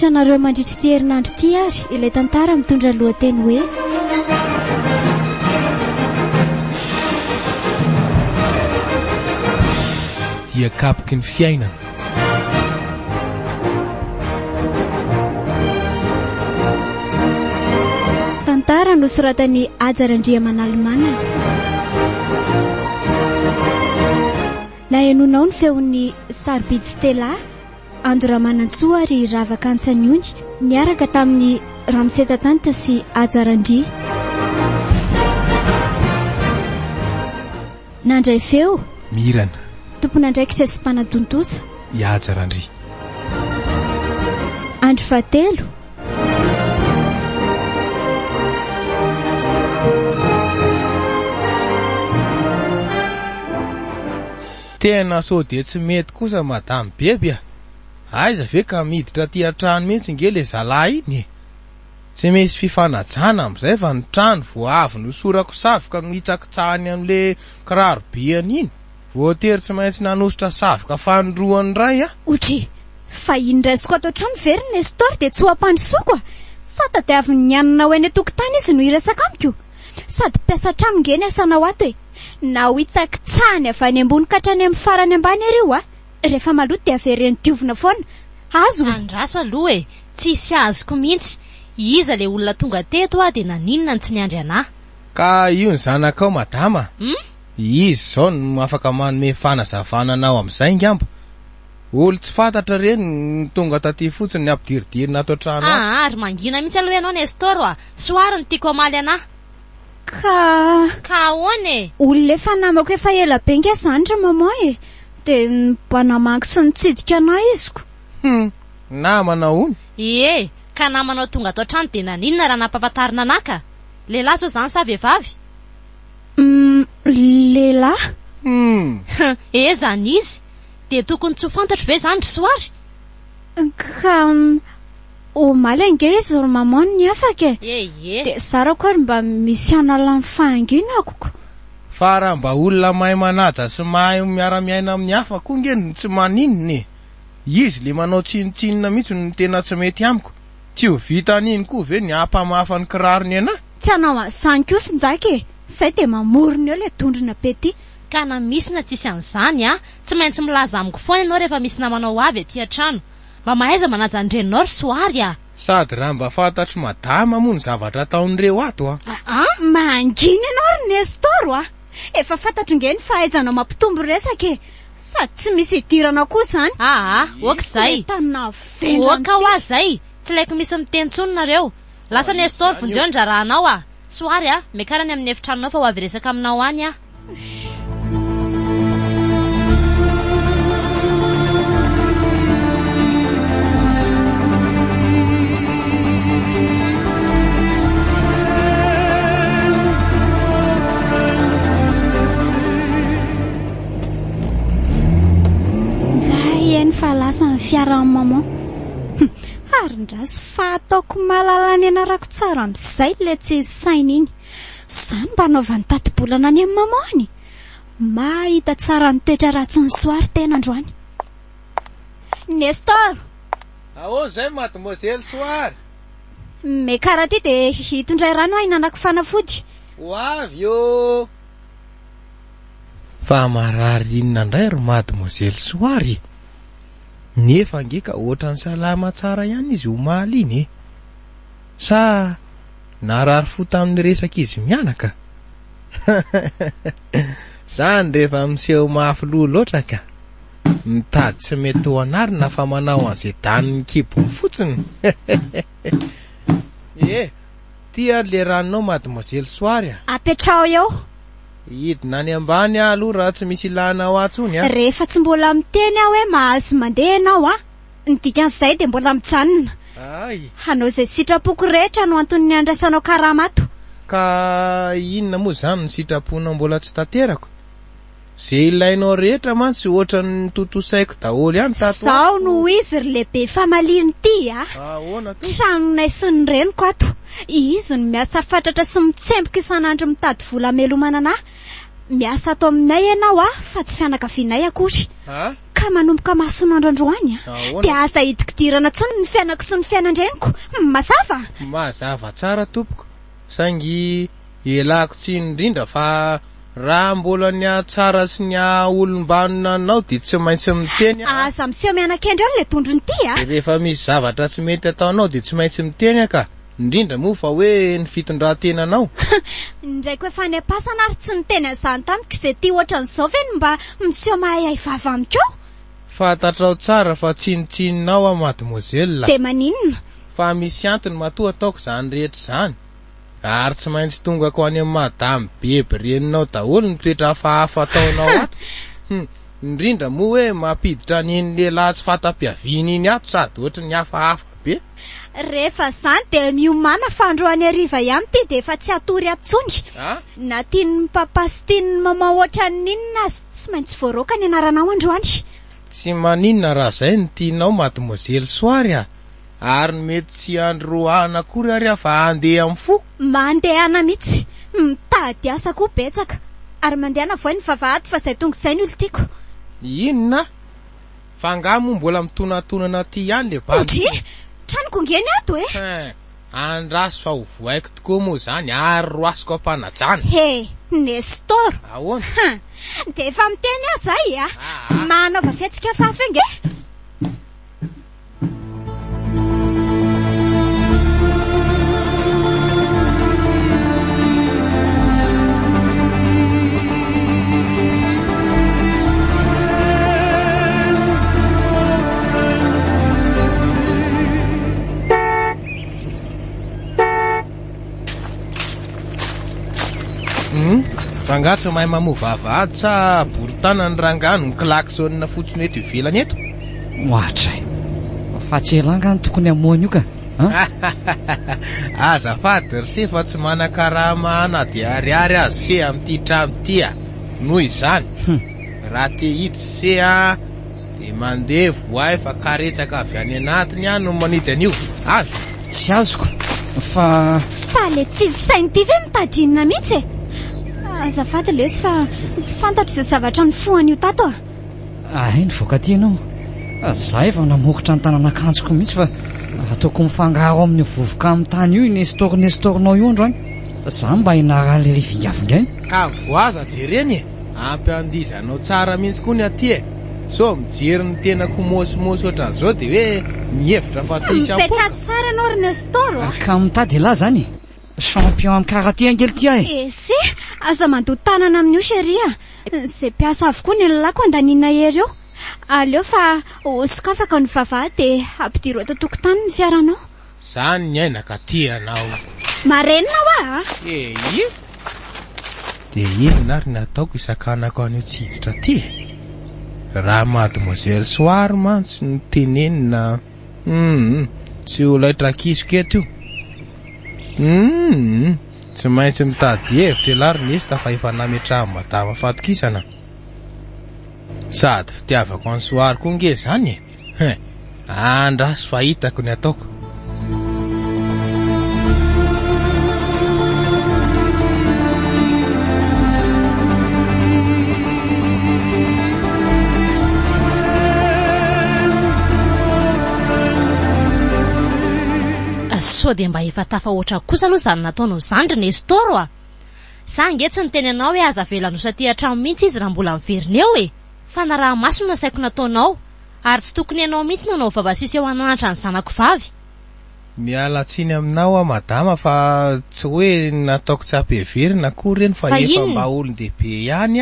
Misaotra anareo mandritra ty herinandro ty ary ilay tantara mitondra lohateny hoe dia kapoky ny fiainana. Tantara nosoratany Ajarandriamanalimana. Lahenonao ny feon'ny Sarobidy Stella, Andoramanantsoa ary Ravaka Antsanyony, niaraka tamin'ny Ramsetatanta sy Ajarandri. Nandray feo Mirana, tompon'andraikitra sy mpanadontosa Ajarandri. Andro fahatelo Tena so de tsy mety kosa madame bebia. Aiza ve ka miditra ty an-trano mihitsy ngele zalahy iny. Tsy misy fifanajana am'izay fa ny trano vo avy nosorako savoka no hitsakitsahany am'le kiraro biany iny. Voatery tsy maintsy nanositra savoka fanoroany ray a. Otry, fa indraisiko ato trano very Nestor de tsy ho ampandrosoako. Sata de avy nianana ho eny tokotany izy no iresaka amiko. Sady piasa trano ngeny asanao ato e. Na ho hitsakitsahany avy any ambony ka hatrany amin'ny farany ambany ery a. Rehefa maloto de avereny diovina foana. Azo andraso aloha e, tsisy azoko mihitsy. Iza le olona tonga teto de naninona tsy niandry anahy. Ka io ny zanakao madama. Izy zao no afaka manome fanazavananao am'izay ngamba. Olo tsy fantatra reny tonga taty fotsiny ny ampidiridirina ato trano. Ary mangina mihitsy aloha ianao Nestor soary ny tiako amaly anahy. Ka ahoana? Olona efa namako efa ela be nge zandra mama e. De mpanamangy sy nitsidika anahy iziko. Namana ony? Ie, ka namanao tonga ato trano de naninona raha nampahafantarina anaka? Lehilahy zao zany sa vehivavy? Lehilahy? Zany izy. De tokony tsy ho fantatro ve zany soary? Ka omaly nge izy ry mama ny afaka e. De sara koa mba misy analany fahanginako. Fa raha mba olona mahay manaja sy mahay miara-miaina amin'ny hafa koa nge tsy maninony. Izy le manao tsinotsinona mihitsy no tena tsy mety amiko. Tsy ho vita aniny koa ve ny ampamafa ny kirarony anahy? Tsy anao asany kosa njake. Zay de mamorony eo le tondrina pety. Ka na misy na tsisy an'izany tsy maintsy milaza amiko foana ianao rehefa misy namanao avy aty an-trano. Mba mahaiza manaja ny renao soary Sady raha mba fantatro madama moa ny zavatra ataon'ireo ato mangina ianao ry Nestor Efa fantatro nge ny fahaizanao mampitombo resaka e. Sady tsy misy idirana kosa zany. Ok zay. Ok wa zay. Tsy laiko misy miteny tsony nareo. Lasa Nestor vonjeo ndraranao Soary mekarany amin'ny efitranonao fa ho avy resaka aminao any fa lasa ny fiara maman. Arindras fa ataoko mahalala ny anarako tsara am'izay le tsy sainy iny. Zany mba naovany tati-bolana any amin'ny mamany. Mahita tsara ny toetra ratsy ny Soary tena androany. Nestor. Ao zay mademoiselle Soary. Me karaha ty de hitondray rano hinanako fanafody. Ho avy io. Fa marary inona indray ry mademoiselle Soary. Nefa ngeka ohatrany salama tsara ihany izy omaly iny sa narary fo tamin'ny resaka izy mianaka. Zany rehefa miseho mafy loha loatra ka mitady tsy mety ho anarina fa manao an'izay daniny kibony fotsiny. Tia le ranonao mademoiselle Soary apetrao eo. Hidina any ambany aloha raha tsy misy ilanao atsony Rehefa tsy mbola miteny aho hoe mahazo mandeha ianao ny dikan'izay de mbola mijanona. Hanao zay sitrapoko rehetra no antony ny andraisanao karamato. Ka inona moa zany ny sitraponao mbola tsy tanterako? Zay ilainao rehetra mantsy ohatrany totosaiko daholo ihany tato. Zao no izy ry lehibe famaliny ty tranonay sy ny reniko ato. Izy no miasa fatratra sy mitsemboka isanandro mitady vola amelomana anahy. Miasa ato aminay ianao fa tsy fianakavianay akory. Ka ka manomboka masono androandroany dia asa hitikidirana tsony ny fiainako sy ny fiainandreniko mazava tsara tompoko saingy elako tsy indrindra fa raha mbola ny atsara sy ny olombanona anao dia tsy maintsy miteny asa miseho mianan-kendreo le tondrony ty rehefa misy zavatra tsy mety ataonao dia tsy maintsy miteny aka indrindra moa fa hoe ny fitondran-tenanao indraiky efa ny apasana ary tsy niteny azany tamiko izay ty ohatran'izao ve ny mba miseho mahayay vava amiko fatatrao tsara fa tsinitsinonao mademoiselle dia maninona fa misy antony matoa ataoko zany rehetra zany ary tsy maintsy tongako any amin'ny madame bebe reninao daholo ny toetra hafahafa ataonao ato indrindra moa hoe mampiditra an'iny lehilahy tsy fatam-piaviana iny ato sady ohatra ny hafahafa be rehefa zany dia miomana fa androany hariva ihany ty dia efa tsy atory atsony na tiany papa sy tiany mama ohatra ninona azy tsy maintsy voaroaka ny anaranao androany tsy maninona raha zay ny tianao mademoiselle Soary ary mety tsy androana akory ary afa andeha amin'ny fo mandehana mihitsy mitady asa koa betsaka ary mandehana voay ny vavahady fa zay tonga izay ny olo tiako inona fa ngamo mbola mitonatonana ty ihany le bandi tranoko ngeny ato andraso fa ho voaiko tokoa moa zany ary roasiko ampanajana Nestor ahoana dia efa miteny azy zay manaova fiatsika hafahafa inge fangatsa mahay mamovavahady sa borotana ny rangano ny klaksonina fotsiny eto ivelany eto ohatray fa tsy elangany tokony amoana io ka azafady ry se fa tsy manakaraha mahana dia ariary azy se amin'ity trano ty noho izany raha te hity se dia mandeha voay fa karetsaka avy any anatiny no manidy an'io azo tsy azoko fa le tsy sainy ty ve mitadinina mihitsy azafady lesy fa tsy fantatro izay zavatra ny foan'io tato ny voaka ty ianao za efa namokotra ny tanan'akanjoko mihitsy fa ataoko mifangaro amin'ny vovoka amin'ny tany io nestorinao io androany za mba hinarahan'le vingavingainy voaza jereny ampy andizanao tsara mihitsy koa ny aty so mijery ny tena komosomosy ohatran'izao dia hoe mihevitra fa tsisy mipetraty tsara ianao ry Nestor ka mitady elahy zany champion amin'ny karaté angely ty sy aza mandoa tanana amin'io sheria zay mpiasa avokoa ny lalako andanina hery eo aleo fa osokafaka ny vavahady dia ampidiro eto tokotany ny fiaranao zany ny ainaka ty anao marenina dia inona ary ny ataoko isakanako an'io tsiditra ty raha mademoiselle Soary mantsy ny tenenina tsy olaitra kisoko eto io tsy maintsy mitady hevitra elary nesta fa efa nametraha madama fatokisana sady fitiavako any Soary koa nge zany andraso fa hitako ny ataoko so dia mba efa tafahoatra kosa aloha zany nataonao zany ry Nestor sa nge tsy niteny anao hoe aza velano satria hatramo mihitsy izy raha mbola miverina eo fa na raha masona saiko nataonao ary tsy tokony ianao mihitsy nanao vavasisy eo ananatra ny zanako vavy miala tsiny aminao madama fa tsy hoe nataoko tsy ampiheverina koa reny fa efa mba olon-dehibe ihany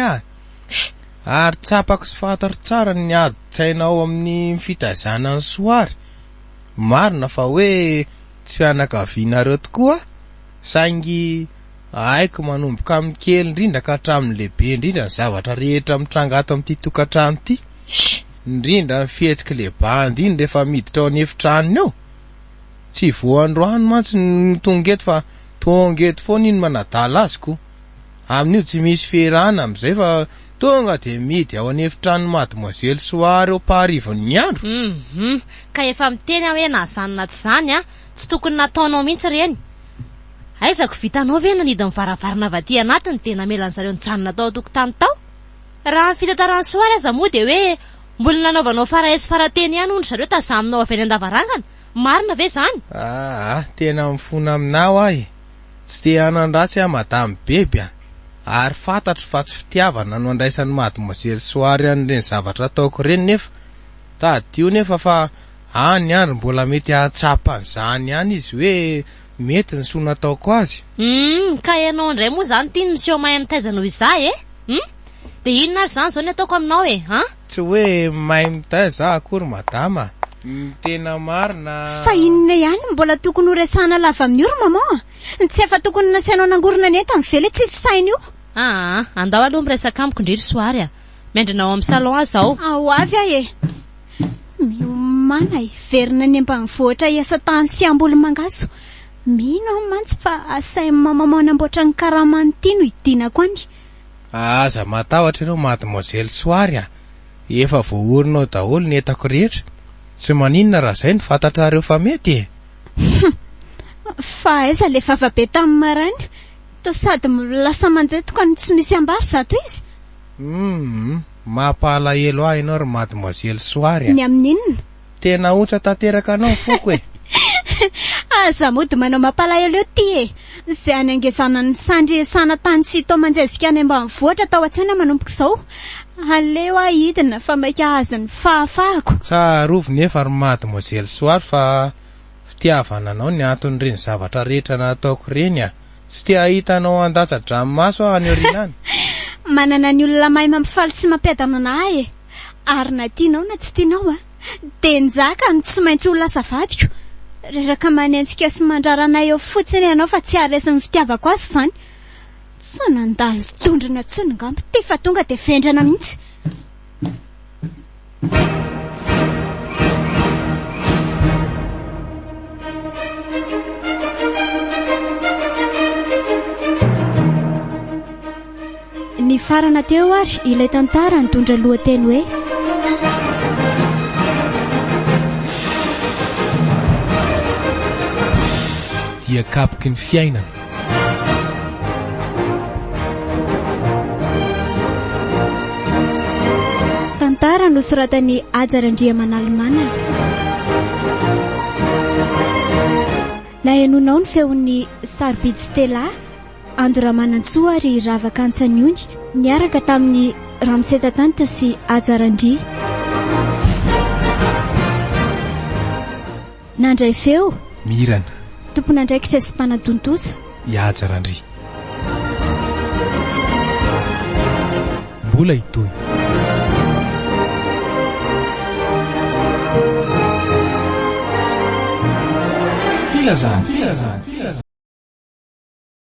ary tsapako sy fantaro tsara ny adi-tsainao amin'ny fitazana ny Soary marina fa hoe tsy fianakavianareo tokoa saingy haiko manomboka amin'ny kely indrindra ka hatramin'ny lehibe indrindra ny zavatra rehetra mitrangato amin'ity tokantrano ity indrindra ny fihetsiky le bandy iny rehefa miditra ao an'efitranony eo tsy voandroany mantsy ny tongeto fa tongeto foana iny manadala azy ko amin'io tsy misy ferana amin'izay fa tonga dia midy ao an'efitranony mademoiselle Soary eo paharivon'ny andro ka efa miteny hoe na zany na tsy zany tsy tokony nataonao mihitsy reny aizako vitanao ve nanidiny varavarana vaty anatiny dia namelan'zareo nijanona tao tokotany tao raha ny fitantarany Soary aza moa dia hoe Mbola nanaovanao farahesy farateny ihany ondry zareo tazaminao avy any an-davarangana. Marina ve zany? Tena mifona aminao ahy. Tsy te hanan-dratsy aho madamy beby a. Ary fantatro fa tsy fitiavana no andraisan'ny mademoiselle Soary an'ireny zavatra ataoko ireny nefa. Tadio nefa fa any andro mbola mety hahatsapa an'izany ihany izy hoe mety ny soa nataoko azy. Ka ianao indray moa zany tia ny miseho mahay mitaizanao izay De inona ary zany zao ny ataoko aminao Tsy hoe mahay mitaiza akory madama. Tena marina. Fa inona ihany mbola tokony ho resahana lava amin'ny oro maman. Tsy efa tokony nasainao nangorona ny eto amin'ny vely tsisy saina io. Andao aloha miresaka amiko indrindra Soary a. Miandrinao amin'ny salon aho zao. Ao avy ahy miomana verina ny ambanivohitra iasa tany sy ambolo mangaso. Mino mantsy fa asay maman namboatra ny karamany no idinako any. Aza matahotra ianao mademoiselle Soary a. Efa voaorinao daholo ny entako rehetra. Tsy maninona raha izay ny fantatrareo fa mety Fa aiza le fafabe tamin'ny maraina. To sady lasa manjetoko ny tsy misy ambary zato izy. Mampalahelo ahy ianao ry mademoiselle Soary. Ny amin'inona? Tena otra tanteraka anao foko Aza mody manao mampalahelo eo ty Zay anangezana ny sandry esana tany sy tao manjezika any ambanivohitra tao an-tsaina manomboka izao. Aleo ahidina fa maika azo ny fahafahako. Tsarovy nefa ry mademoiselle Soary fa fitiavana anao ny anton'ireny zavatra rehetra nataoko ireny a. Tsy te hahitanao an-datsa-dranomaso aho any aoriana. Manana ny olona mahay mampifaly sy mampiadana anahy Ary na tianao na tsy tianao de nzaka ny tsy maintsy ho lasa vadiko. Reraka manentsika sy mandraranay eo fotsiny ianao fa tsy haresin'ny fitiavako azy izany. Tsy nandalo tondrona tsony ngambo ty fa tonga de vendrana mihitsy. Ny farana teo ary ilay tantara nitondra lohateny hoe dia kapoky ny fiainana. Tantara nosoratan'ny Ajarandriamanalimanana. Nahenonao ny feon'ny Sarbidy Stella, Andoramanantsoa ary Ravakantsanony niaraka tamin'ny Ramsetatanta sy Ajarandria. Nandray feo Mirana, tompon'andraikitra sy mpanatontosa Ajarandria. Mbola itoy. Filazana.